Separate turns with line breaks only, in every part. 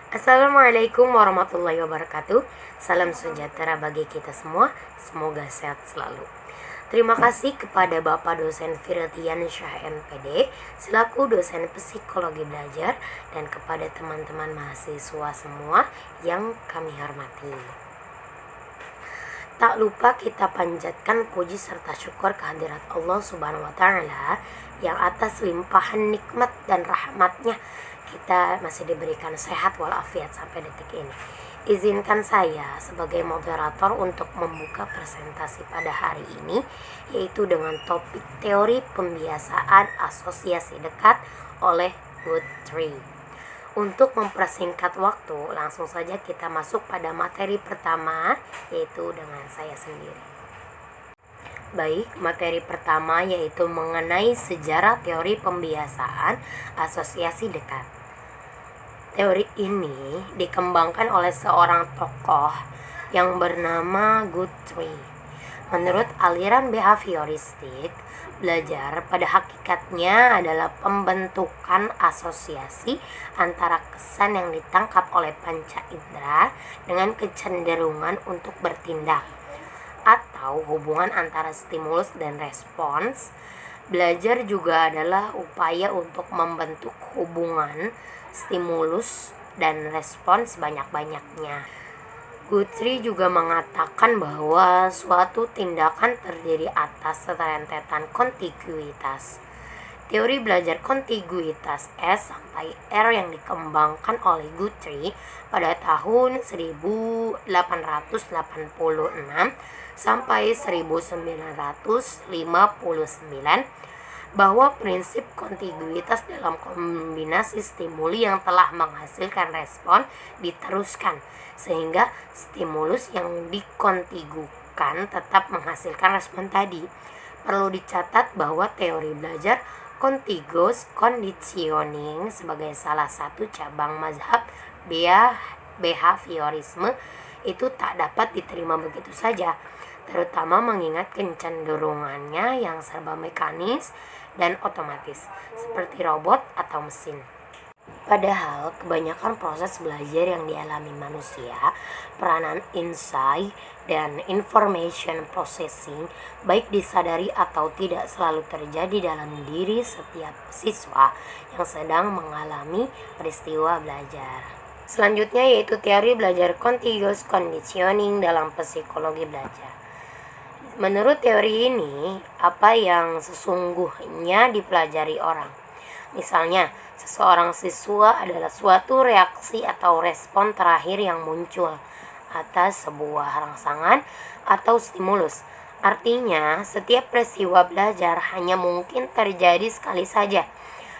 Assalamualaikum warahmatullahi wabarakatuh. Salam sejahtera bagi kita semua. Semoga sehat selalu. Terima kasih kepada Bapak Dosen Firtian Syah MPD selaku dosen psikologi belajar dan kepada teman-teman mahasiswa semua yang kami hormati. Tak lupa kita panjatkan puji serta syukur kehadirat Allah Subhanahu wa Ta'ala yang atas limpahan nikmat dan rahmatnya kita masih diberikan sehat walafiat sampai detik ini. Izinkan saya sebagai moderator untuk membuka presentasi pada hari ini, yaitu dengan topik teori pembiasaan asosiasi dekat oleh Guthrie. Untuk mempersingkat waktu, langsung saja kita masuk pada materi pertama, yaitu dengan saya sendiri. Baik, materi pertama yaitu mengenai sejarah teori pembiasaan asosiasi dekat. Teori ini dikembangkan oleh seorang tokoh yang bernama Guthrie. Menurut aliran behavioristik, belajar pada hakikatnya adalah pembentukan asosiasi antara kesan yang ditangkap oleh panca indera dengan kecenderungan untuk bertindak, atau hubungan antara stimulus dan respons. Belajar juga adalah upaya untuk membentuk hubungan stimulus dan respons sebanyak-banyaknya. Guthrie juga mengatakan bahwa suatu tindakan terdiri atas rentetan kontiguitas. Teori belajar kontiguitas S sampai R yang dikembangkan oleh Guthrie pada tahun 1886 sampai 1959, bahwa prinsip kontiguitas dalam kombinasi stimuli yang telah menghasilkan respon diteruskan, sehingga stimulus yang dikontigukan tetap menghasilkan respon tadi. Perlu dicatat bahwa teori belajar contiguous conditioning sebagai salah satu cabang mazhab behaviorisme itu tak dapat diterima begitu saja, terutama mengingat kecenderungannya yang serba mekanis dan otomatis, seperti robot atau mesin. Padahal kebanyakan proses belajar yang dialami manusia, peranan insight dan information processing, baik disadari atau tidak, selalu terjadi dalam diri setiap siswa yang sedang mengalami peristiwa belajar. Selanjutnya yaitu teori belajar contiguous conditioning dalam psikologi belajar. Menurut teori ini, apa yang sesungguhnya dipelajari orang. Misalnya, seseorang siswa adalah suatu reaksi atau respon terakhir yang muncul atas sebuah rangsangan atau stimulus. Artinya, setiap peristiwa belajar hanya mungkin terjadi sekali saja,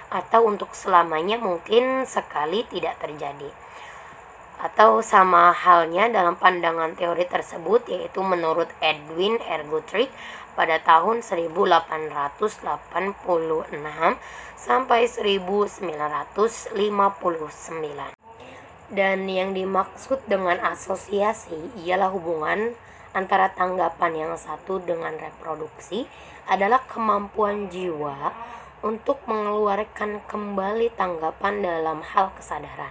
atau untuk selamanya mungkin sekali tidak terjadi. Atau sama halnya dalam pandangan teori tersebut, yaitu menurut Edwin R. Guthrie pada tahun 1886 sampai 1959. Dan yang dimaksud dengan asosiasi ialah hubungan antara tanggapan yang satu dengan reproduksi adalah kemampuan jiwa untuk mengeluarkan kembali tanggapan dalam hal kesadaran.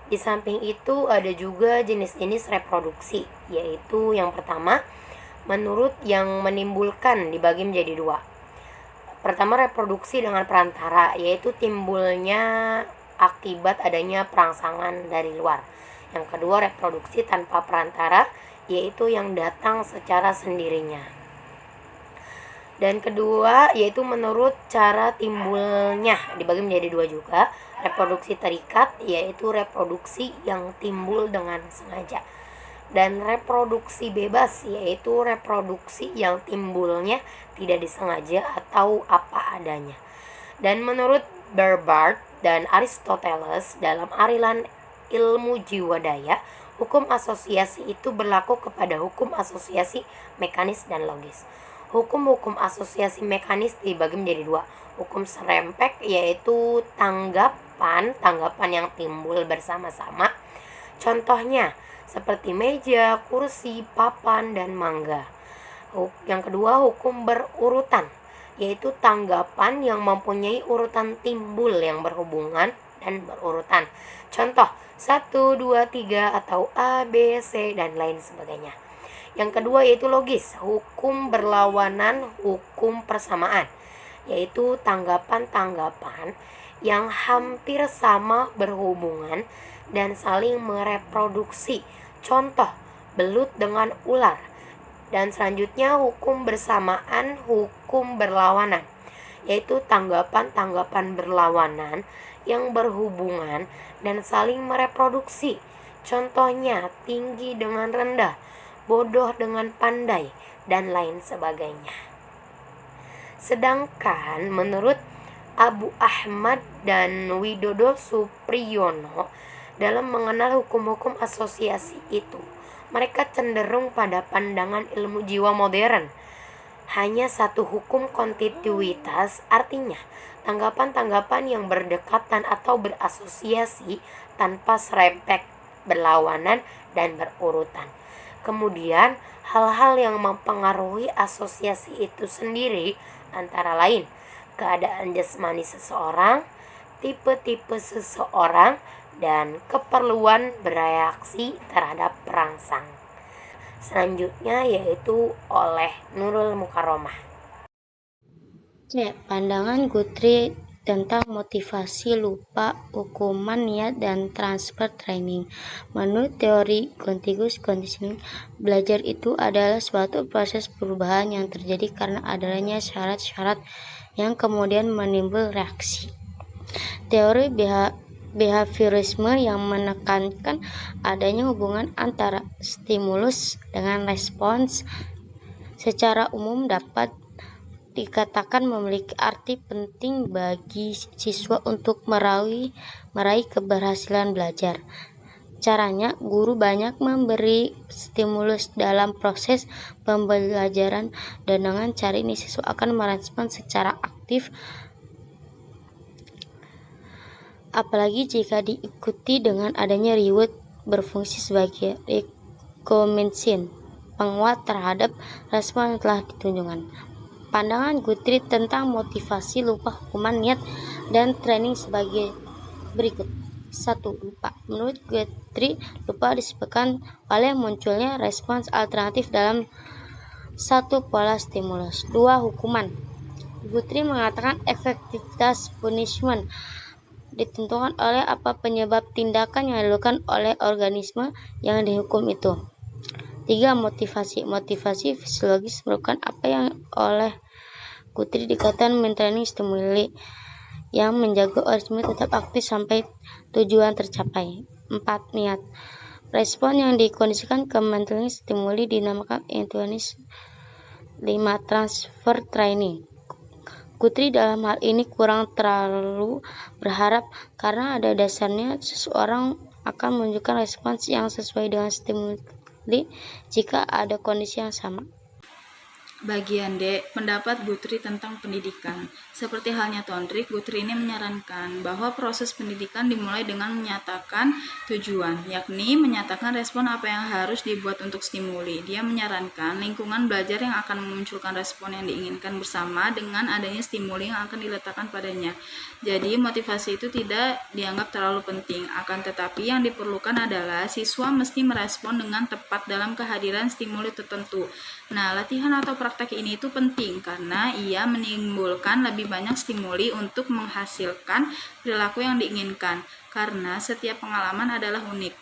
Di samping itu ada juga jenis-jenis reproduksi, yaitu yang pertama, menurut yang menimbulkan dibagi menjadi dua. Pertama, reproduksi dengan perantara, yaitu timbulnya akibat adanya perangsangan dari luar. Yang kedua, reproduksi tanpa perantara, yaitu yang datang secara sendirinya. Dan kedua, yaitu menurut cara timbulnya dibagi menjadi dua juga. Reproduksi terikat, yaitu reproduksi yang timbul dengan sengaja. Dan reproduksi bebas, yaitu reproduksi yang timbulnya tidak disengaja atau apa adanya. Dan menurut Berbart dan Aristoteles dalam aliran ilmu jiwa daya, hukum asosiasi itu berlaku kepada hukum asosiasi mekanis dan logis. Hukum-hukum asosiasi mekanis dibagi menjadi dua. Hukum serempek, yaitu tanggapan yang timbul bersama-sama. Contohnya seperti meja, kursi, papan, dan mangga. Yang kedua, hukum berurutan, yaitu tanggapan yang mempunyai urutan timbul yang berhubungan dan berurutan. Contoh 1, 2, 3 atau A, B, C, dan lain sebagainya. Yang kedua yaitu logis, hukum berlawanan, hukum persamaan, yaitu tanggapan-tanggapan yang hampir sama berhubungan dan saling mereproduksi. Contoh, belut dengan ular. Dan selanjutnya hukum bersamaan, hukum berlawanan, yaitu tanggapan-tanggapan berlawanan yang berhubungan dan saling mereproduksi. Contohnya, tinggi dengan rendah, bodoh dengan pandai, dan lain sebagainya. Sedangkan menurut Abu Ahmad dan Widodo Supriyono dalam mengenal hukum-hukum asosiasi itu, mereka cenderung pada pandangan ilmu jiwa modern. Hanya satu hukum kontiguitas, artinya tanggapan-tanggapan yang berdekatan atau berasosiasi tanpa serempet, berlawanan, dan berurutan. Kemudian, hal-hal yang mempengaruhi asosiasi itu sendiri antara lain keadaan jasmani seseorang, tipe-tipe seseorang, dan keperluan bereaksi terhadap perangsang. Selanjutnya yaitu oleh Nurul Mukaromah.
C. Pandangan Guthrie tentang motivasi lupa, hukuman niat, dan transfer training. Menurut teori contiguous conditioning, belajar itu adalah suatu proses perubahan yang terjadi karena adanya syarat-syarat yang kemudian menimbul reaksi. Teori behaviorisme yang menekankan adanya hubungan antara stimulus dengan respons secara umum dapat dikatakan memiliki arti penting bagi siswa untuk meraih keberhasilan belajar. Caranya, guru banyak memberi stimulus dalam proses pembelajaran dan dengan cara ini siswa akan merespon secara aktif, apalagi jika diikuti dengan adanya reward berfungsi sebagai recommendation, penguat terhadap respon yang telah ditunjukkan. Pandangan Guthrie tentang motivasi lupa, hukuman niat, dan training sebagai berikut. 1. Lupa. Menurut Guthrie, lupa disebabkan oleh munculnya respons alternatif dalam satu pola stimulus. 2. Hukuman. Guthrie mengatakan efektivitas punishment ditentukan oleh apa penyebab tindakan yang dilakukan oleh organisme yang dihukum itu. 3. Motivasi. Motivasi fisiologis merupakan apa yang oleh Guthrie dikatakan mentraining stimuli yang menjaga organisme tetap aktif sampai tujuan tercapai. 4. Niat. Respon yang dikondisikan ke mentraining stimuli dinamakan intuition. 5. Transfer training. Guthrie dalam hal ini kurang terlalu berharap karena ada dasarnya seseorang akan menunjukkan respons yang sesuai dengan stimuli jika ada kondisi yang sama.
Bagian D. Pendapat Guthrie tentang pendidikan. Seperti halnya Thorndike, Guthrie ini menyarankan bahwa proses pendidikan dimulai dengan menyatakan tujuan, yakni menyatakan respon apa yang harus dibuat untuk stimuli. Dia menyarankan lingkungan belajar yang akan memunculkan respon yang diinginkan bersama dengan adanya stimuli yang akan diletakkan padanya. Jadi, motivasi itu tidak dianggap terlalu penting, akan tetapi yang diperlukan adalah siswa mesti merespon dengan tepat dalam kehadiran stimuli tertentu. Nah, latihan atau praktek ini itu penting karena ia menimbulkan lebih banyak stimuli untuk menghasilkan perilaku yang diinginkan, karena setiap pengalaman adalah unik.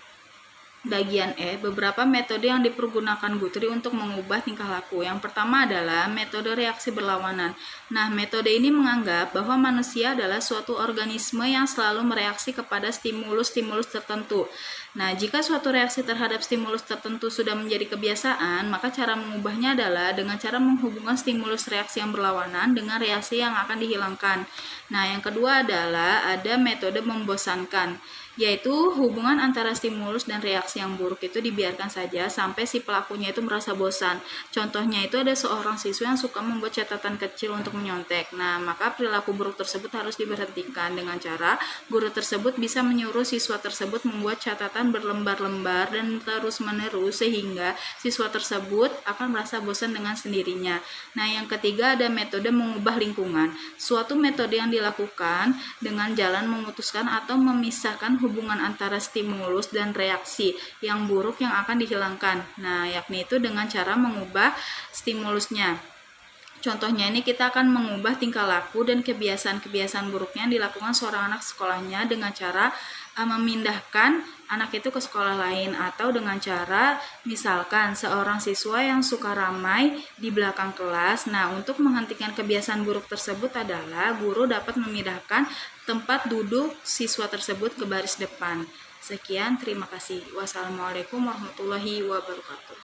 Bagian E, beberapa metode yang dipergunakan Guthrie untuk mengubah tingkah laku. Yang pertama adalah metode reaksi berlawanan. Nah, metode ini menganggap bahwa manusia adalah suatu organisme yang selalu mereaksi kepada stimulus-stimulus tertentu. Nah, jika suatu reaksi terhadap stimulus tertentu sudah menjadi kebiasaan, maka cara mengubahnya adalah dengan cara menghubungkan stimulus reaksi yang berlawanan dengan reaksi yang akan dihilangkan. Nah, yang kedua adalah ada metode membosankan. yaitu hubungan antara stimulus dan reaksi yang buruk itu dibiarkan saja sampai si pelakunya itu merasa bosan. Contohnya itu ada seorang siswa yang suka membuat catatan kecil untuk menyontek. Nah, maka perilaku buruk tersebut harus diberhentikan dengan cara guru tersebut bisa menyuruh siswa tersebut membuat catatan berlembar-lembar dan terus-menerus sehingga siswa tersebut akan merasa bosan dengan sendirinya. Nah, yang ketiga ada metode mengubah lingkungan. Suatu metode yang dilakukan dengan jalan memutuskan atau memisahkan hubungan antara stimulus dan reaksi yang buruk yang akan dihilangkan. Nah, yakni itu dengan cara mengubah stimulusnya. Contohnya ini kita akan mengubah tingkah laku dan kebiasaan-kebiasaan buruknya yang dilakukan seorang anak sekolahnya dengan cara memindahkan anak itu ke sekolah lain, atau dengan cara misalkan seorang siswa yang suka ramai di belakang kelas. Nah, untuk menghentikan kebiasaan buruk tersebut adalah guru dapat memindahkan tempat duduk siswa tersebut ke baris depan. Sekian, terima kasih. Wassalamualaikum warahmatullahi wabarakatuh.